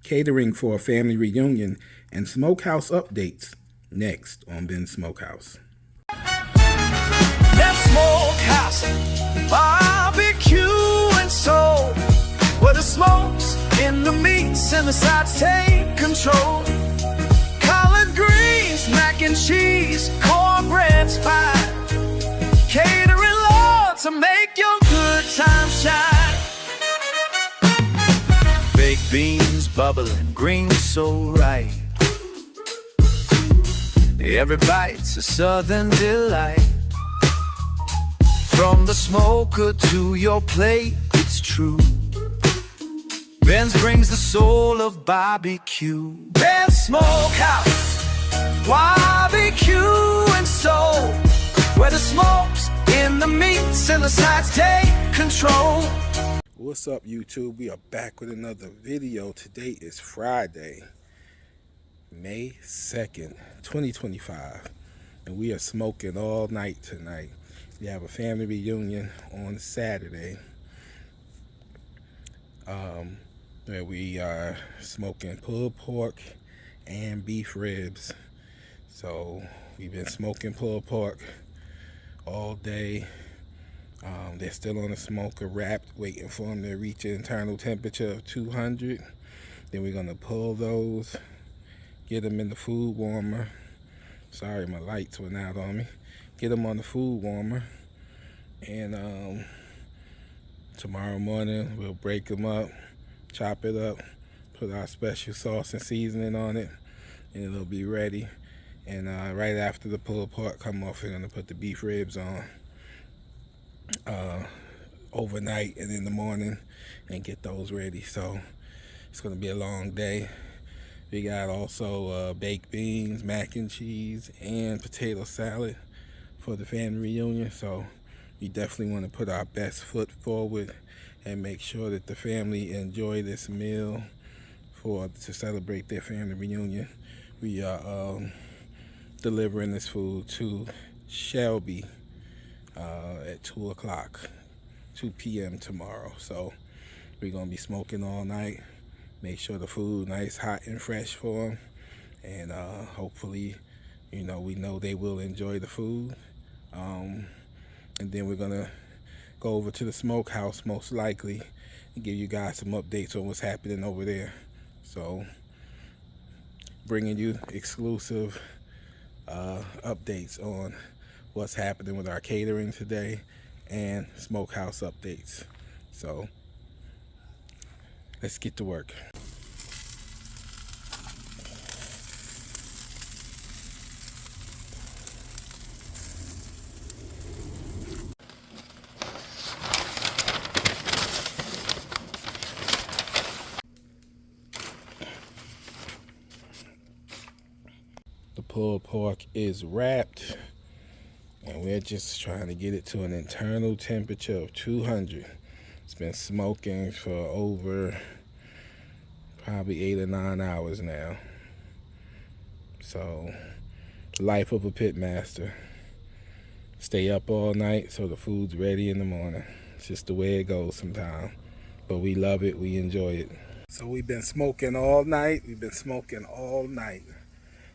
catering for a family reunion, and smokehouse updates next on Ben's Smokehouse. That smokehouse, barbecue and soul, where the smokes in the meats and the sides take control. Collard greens, mac and cheese, cornbread's fine. Catering Lord to make your good time shine. Baked beans bubbling, greens so right. Every bite's a southern delight. From the smoker to your plate, it's true. Ben's brings the soul of barbecue. Ben's Smokehouse, barbecue and soul, where the smokes in the meats and the sides take control. What's up, YouTube? We are back with another video. Today is Friday, May 2nd, 2025, and we are smoking all night tonight. We have a family reunion on Saturday, where we are smoking pulled pork and beef ribs. So we've been smoking pulled pork all day. They're still on the smoker, wrapped, waiting for them to reach an internal temperature of 200. Then we're gonna pull those, get them in the food warmer. Sorry, my lights went out on me. Get them on the food warmer, and tomorrow morning we'll break them up, chop it up, put our special sauce and seasoning on it, and it'll be ready. And right after the pulled pork come off, we're gonna put the beef ribs on overnight and in the morning and get those ready. So it's gonna be a long day. We got also baked beans, mac and cheese, and potato salad for the family reunion. So we definitely want to put our best foot forward and make sure that the family enjoy this meal to celebrate their family reunion. We are delivering this food to Shelby at 2 p.m. tomorrow. So we're gonna be smoking all night. Make sure the food nice, hot, and fresh for them, and hopefully, we know they will enjoy the food. And then we're gonna go over to the smokehouse most likely and give you guys some updates on what's happening over there. So bringing you exclusive updates on what's happening with our catering today and smokehouse updates. So let's get to work. The pulled pork is wrapped, and we're just trying to get it to an internal temperature of 200. It's been smoking for over probably 8 or 9 hours now. So, life of a pit master. Stay up all night so the food's ready in the morning. It's just the way it goes sometimes. But we love it, we enjoy it. So we've been smoking all night.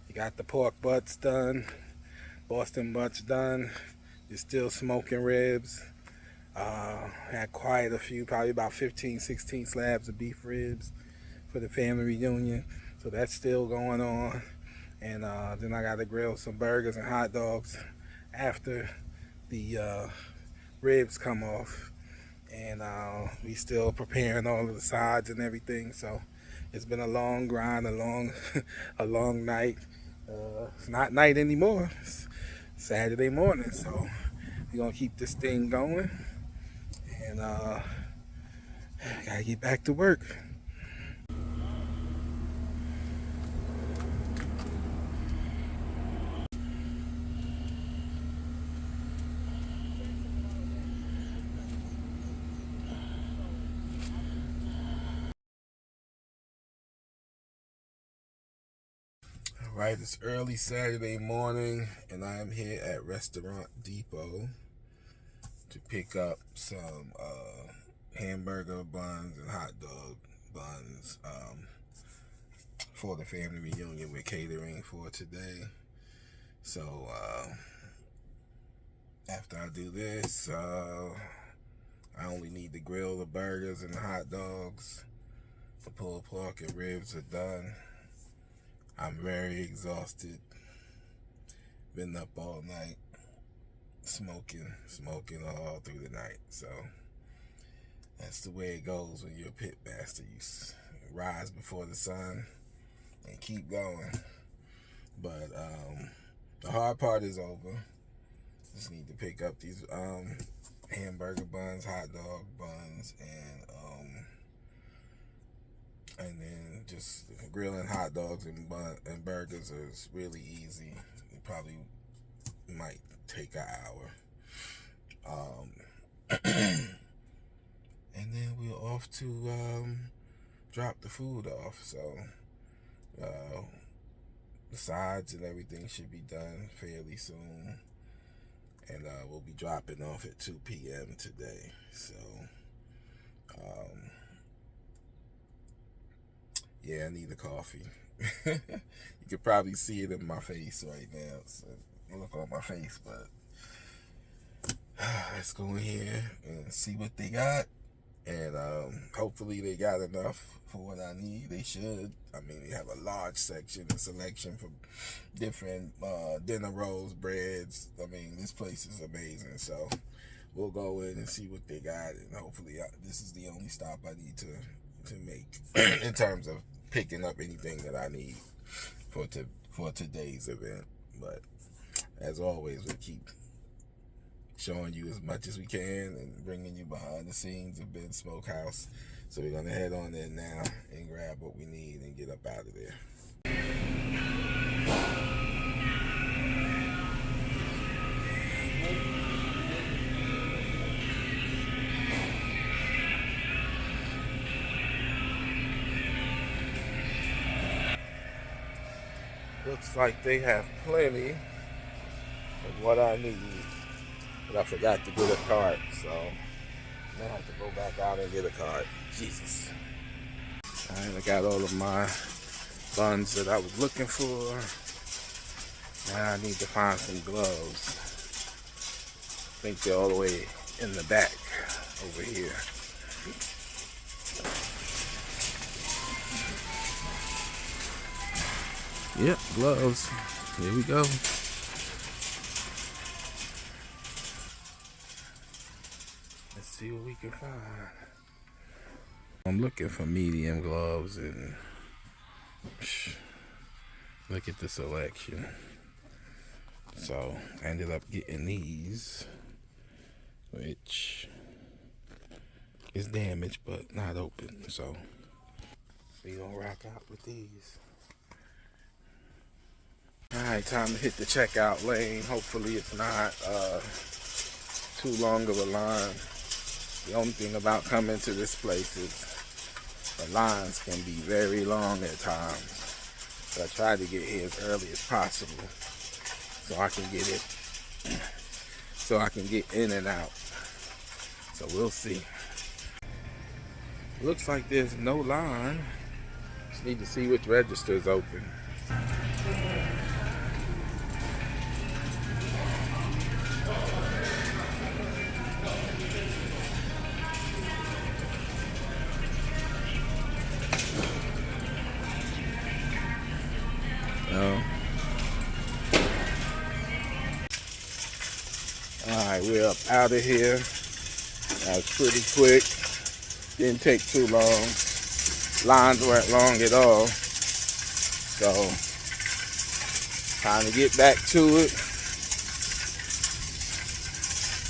We got the pork butts done, Boston butts done. You're still smoking ribs. Had quite a few, probably about 15, 16 slabs of beef ribs for the family reunion. So that's still going on. And then I got to grill some burgers and hot dogs after the ribs come off. And we still preparing all of the sides and everything. So it's been a long grind, a long night. It's not night anymore. It's Saturday morning. So we're gonna keep this thing going. And gotta get back to work. All right, it's early Saturday morning, and I am here at Restaurant Depot to pick up some hamburger buns and hot dog buns. for the family reunion with catering for today. So after I do this, I only need to grill the burgers and the hot dogs. The pulled pork and ribs are done. I'm very exhausted. Been up all night, smoking all through the night. So that's the way it goes when you're a pit master. You rise before the sun and keep going. But the hard part is over. Just need to pick up these hamburger buns, hot dog buns, and then just grilling hot dogs and burgers is really easy. It probably might take an hour. And then we're off to drop the food off. So the sides and everything should be done fairly soon. And we'll be dropping off at 2 p.m. today. So yeah, I need a coffee. You can probably see it in my face right now. So look on my face, but let's go in here and see what they got. And hopefully they got enough for what I need. They should. I mean, they have a large section and selection for different dinner rolls, breads. I mean, this place is amazing. So we'll go in and see what they got, and hopefully this is the only stop I need to make in terms of picking up anything that I need for today's event. But as always, we keep showing you as much as we can and bringing you behind the scenes of Ben Smokehouse. So we're gonna head on in now and grab what we need and get up out of there. Looks like they have plenty of what I need. But I forgot to get a cart, so I'm gonna have to go back out and get a cart. Jesus. Alright, I got all of my buns that I was looking for. Now I need to find some gloves. I think they're all the way in the back over here. Yep, gloves. Here we go. Let's see what we can find. I'm looking for medium gloves, and look at the selection. So I ended up getting these, which is damaged but not open. So we're gonna rock out with these. Alright, time to hit the checkout lane. Hopefully it's not too long of a line. The only thing about coming to this place is the lines can be very long at times. So I try to get here as early as possible so I can get in and out. So we'll see. Looks like there's no line. Just need to see which register is open. Alright, we're up out of here. That was pretty quick. Didn't take too long. Lines weren't long at all. So, time to get back to it.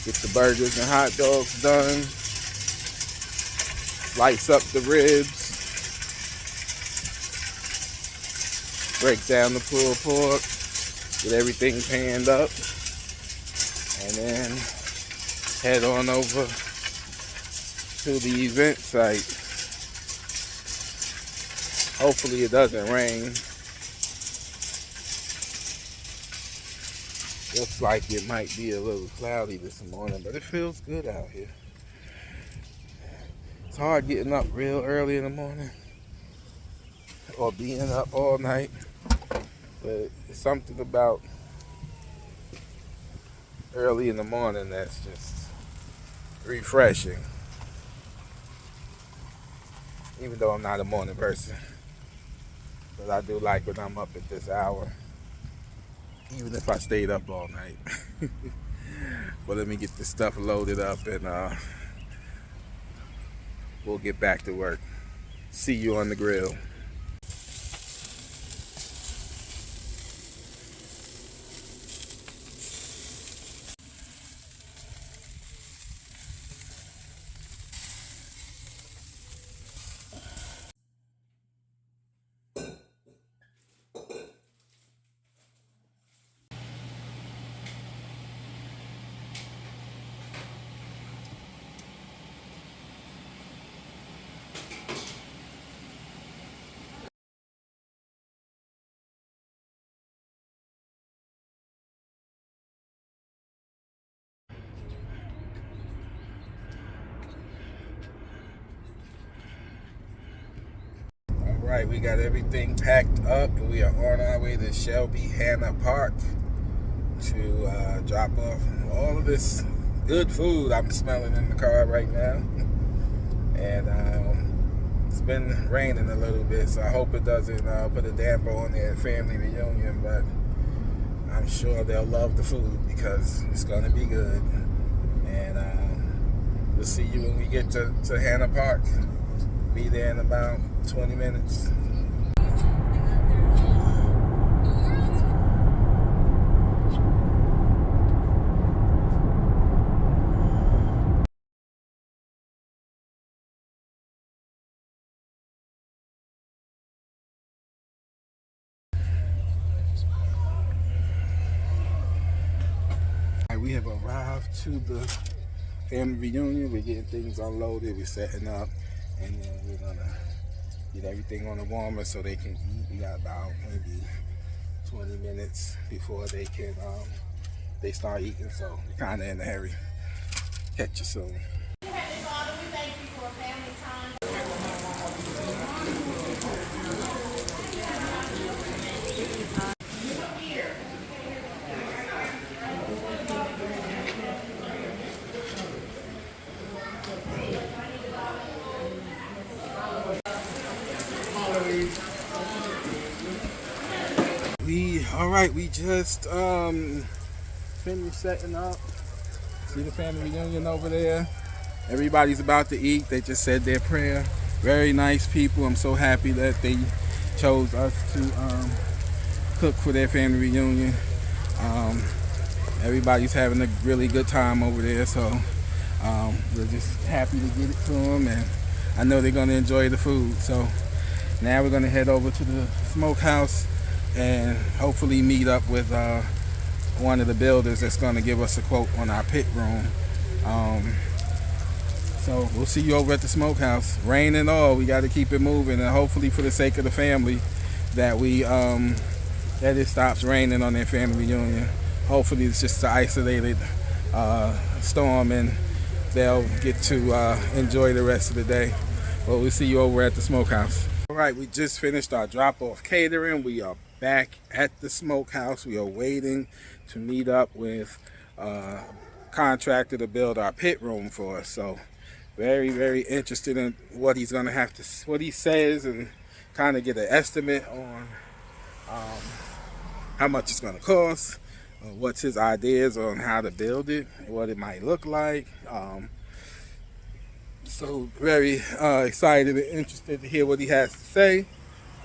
Get the burgers and hot dogs done. Slice up the ribs. Break down the pulled pork. Get everything panned up. And then head on over to the event site. Hopefully it doesn't rain. Looks like it might be a little cloudy this morning, but it feels good out here. It's hard getting up real early in the morning. or being up all night, but it's something about early in the morning that's just refreshing. Even though I'm not a morning person, but I do like when I'm up at this hour, even if I stayed up all night. But let me get this stuff loaded up and we'll get back to work. See you on the grill. Alright, we got everything packed up and we are on our way to Shelby Hana Park to drop off all of this good food I'm smelling in the car right now. And it's been raining a little bit, so I hope it doesn't put a damper on their family reunion, but I'm sure they'll love the food because it's going to be good. And we'll see you when we get to Hana Park. Be there in about 20 minutes. We have arrived to the family reunion. We're getting things unloaded, we're setting up, and then we're gonna get everything on the warmer so they can eat. We got about maybe 20 minutes before they can they start eating, so we're kind of in a hurry. Catch you soon. We just finished setting up. See the family reunion over there. Everybody's about to eat. They just said their prayer. Very nice people. I'm so happy that they chose us to cook for their family reunion. Everybody's having a really good time over there, so we're just happy to get it to them, and I know they're going to enjoy the food. So now we're going to head over to the smokehouse and hopefully meet up with one of the builders that's going to give us a quote on our pit room. So we'll see you over at the smokehouse. Rain and all, we got to keep it moving, and hopefully for the sake of the family that we that it stops raining on their family reunion. Hopefully it's just an isolated storm and they'll get to enjoy the rest of the day. But we'll see you over at the smokehouse. All right, we just finished our drop-off catering. We are back at the smokehouse. We are waiting to meet up with a contractor to build our pit room for us. So very, very interested in what he's going to have to, what he says, and kind of get an estimate on how much it's going to cost, what's his ideas on how to build it, what it might look like. So very excited and interested to hear what he has to say.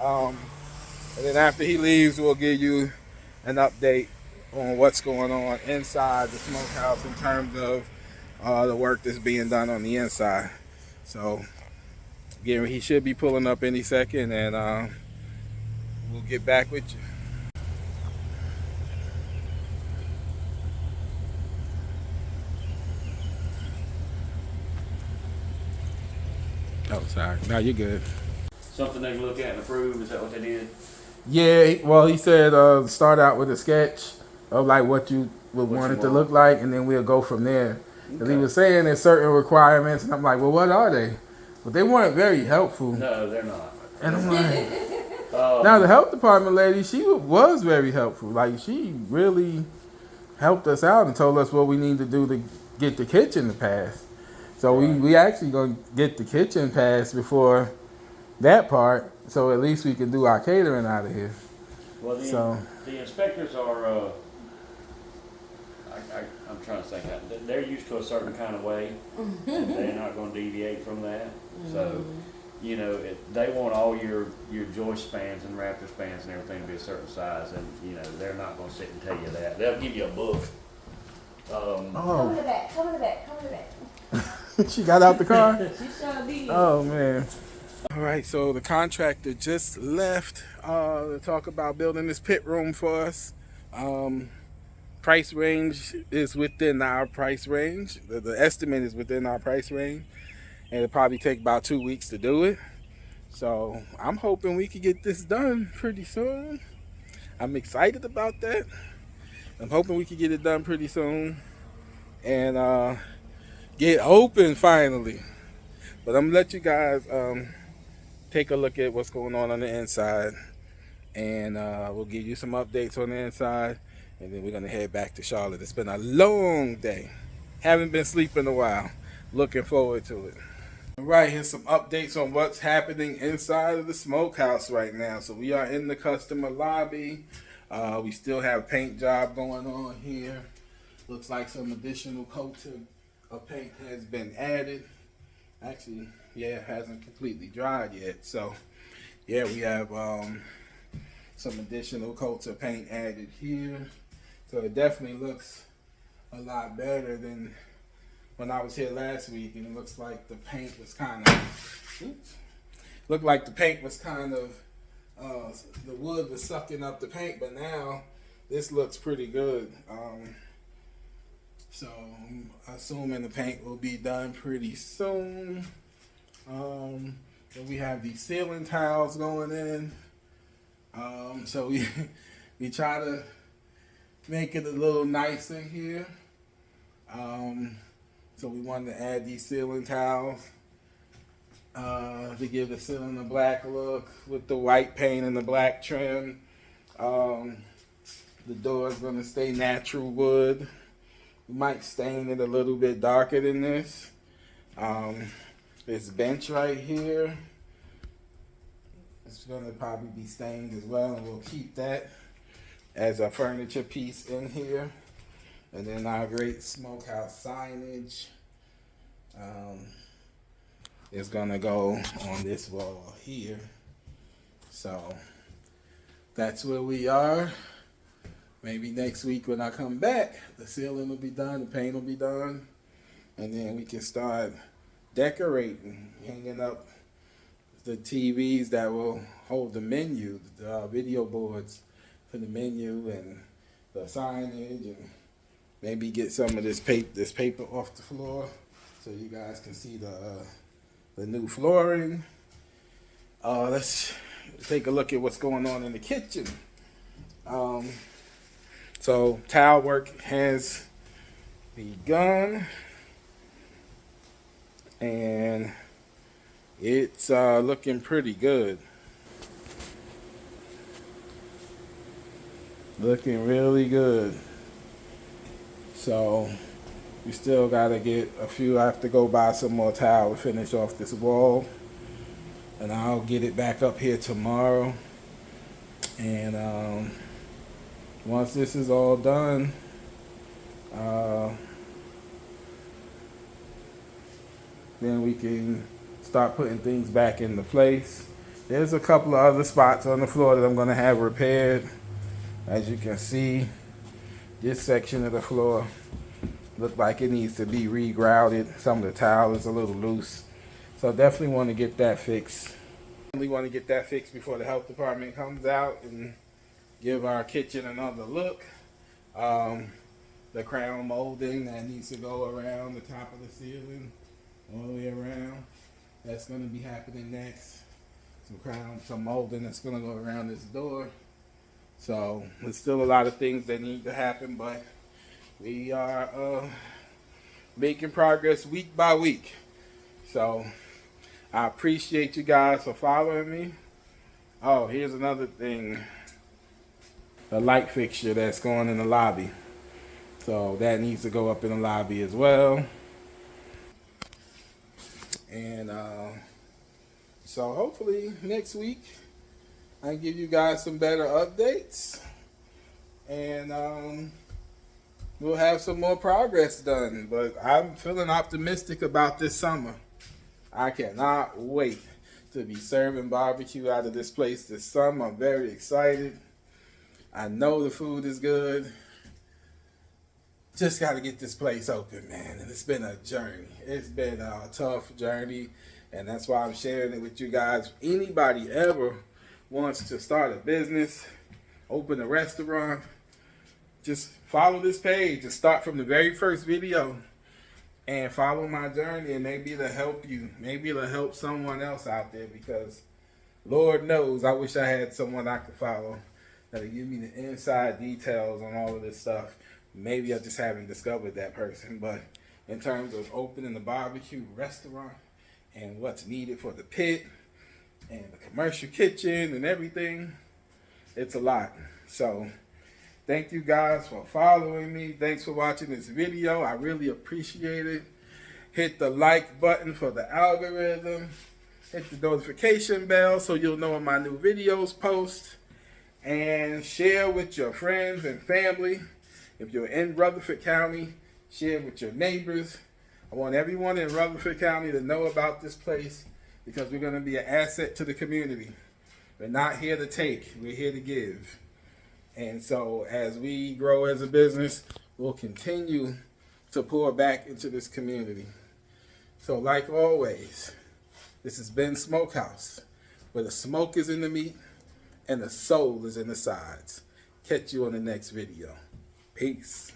And then after he leaves, we'll give you an update on what's going on inside the smokehouse in terms of the work that's being done on the inside. So again, he should be pulling up any second, and we'll get back with you. Oh, sorry. No, you're good. Something they can look at and approve, is that what they did? Yeah, well, he said start out with a sketch of like what you would want it to look like, and then we'll go from there. Because he was saying there's certain requirements, and I'm like, well, what are they? But they weren't very helpful. No, they're not. And I'm like, Now the health department lady, she was very helpful. Like she really helped us out and told us what we need to do to get the kitchen to pass. So we actually gonna get the kitchen passed before that part, so at least we can do our catering out of here. Well, the inspectors are, I'm trying to think, they're used to a certain kind of way. They're not gonna deviate from that. So, you know, they want all your joist spans and rafter spans and everything to be a certain size, and, you know, they're not gonna sit and tell you that. They'll give you a book. Come to the back, come to the back, come to the back. She got out the car? She sure did. Oh, man. All right, so the contractor just left to talk about building this pit room for us. Price range is within our price range. The estimate is within our price range. And it'll probably take about 2 weeks to do it. So I'm hoping we can get this done pretty soon. I'm excited about that. I'm hoping we can get it done pretty soon. And get open finally. But I'm gonna let you guys take a look at what's going on the inside, and we'll give you some updates on the inside, and then we're gonna head back to Charlotte. It's been a long day. Haven't been sleeping a while. Looking forward to it. All right, here's some updates on what's happening inside of the smokehouse right now. So we are in the customer lobby. We still have paint job going on here. Looks like some additional coats of paint has been added. Actually, yeah, it hasn't completely dried yet. So, yeah, we have some additional coats of paint added here. So it definitely looks a lot better than when I was here last week. And it looks like the paint was kind of, the wood was sucking up the paint. But now this looks pretty good. So I'm assuming the paint will be done pretty soon. And we have these ceiling tiles going in. So we try to make it a little nicer here. So we wanted to add these ceiling tiles to give the ceiling a black look with the white paint and the black trim. The door is going to stay natural wood. We might stain it a little bit darker than this. This bench right here, it's going to probably be stained as well, and we'll keep that as a furniture piece in here. And then our great smokehouse signage is going to go on this wall here. So that's where we are. Maybe next week when I come back, the ceiling will be done, the paint will be done, and then we can start decorating, hanging up the TVs that will hold the menu, the video boards for the menu and the signage, and maybe get some of this paper off the floor so you guys can see the new flooring. Let's take a look at what's going on in the kitchen. So tile work has begun, and it's looking pretty good. Looking really good. So we still gotta get a few. I have to go buy some more tile to finish off this wall, and I'll get it back up here tomorrow. And once this is all done, then we can start putting things back into place. There's a couple of other spots on the floor that I'm going to have repaired. As you can see, this section of the floor looks like it needs to be re-grouted. Some of the tile is a little loose. So I definitely want to get that fixed. Definitely want to get that fixed before the health department comes out and give our kitchen another look. The crown molding that needs to go around the top of the ceiling, all the way around. That's going to be happening next. Some molding that's going to go around this door. So there's still a lot of things that need to happen, but we are making progress week by week. So I appreciate you guys for following me. Oh, here's another thing. A light fixture that's going in the lobby. So that needs to go up in the lobby as well. And so hopefully next week I can give you guys some better updates. And we'll have some more progress done. But I'm feeling optimistic about this summer. I cannot wait to be serving barbecue out of this place this summer. I'm very excited. I know the food is good. Just got to get this place open, man. And it's been a journey. It's been a tough journey. And that's why I'm sharing it with you guys. If anybody ever wants to start a business, open a restaurant, just follow this page and start from the very first video and follow my journey, and maybe it'll help you. Maybe it'll help someone else out there, because Lord knows I wish I had someone I could follow that'll give me the inside details on all of this stuff. Maybe I just haven't discovered that person. But in terms of opening the barbecue restaurant and what's needed for the pit and the commercial kitchen and everything, it's a lot. So thank you guys for following me. Thanks for watching this video. I really appreciate it. Hit the like button for the algorithm. Hit the notification bell so you'll know when my new videos post. And share with your friends and family. If you're in Rutherford County, share with your neighbors. I want everyone in Rutherford County to know about this place, because we're going to be an asset to the community. We're not here to take, we're here to give. And so as we grow as a business, we'll continue to pour back into this community. So like always, this has been Smokehouse, where the smoke is in the meat and the soul is in the sides. Catch you on the next video. Peace.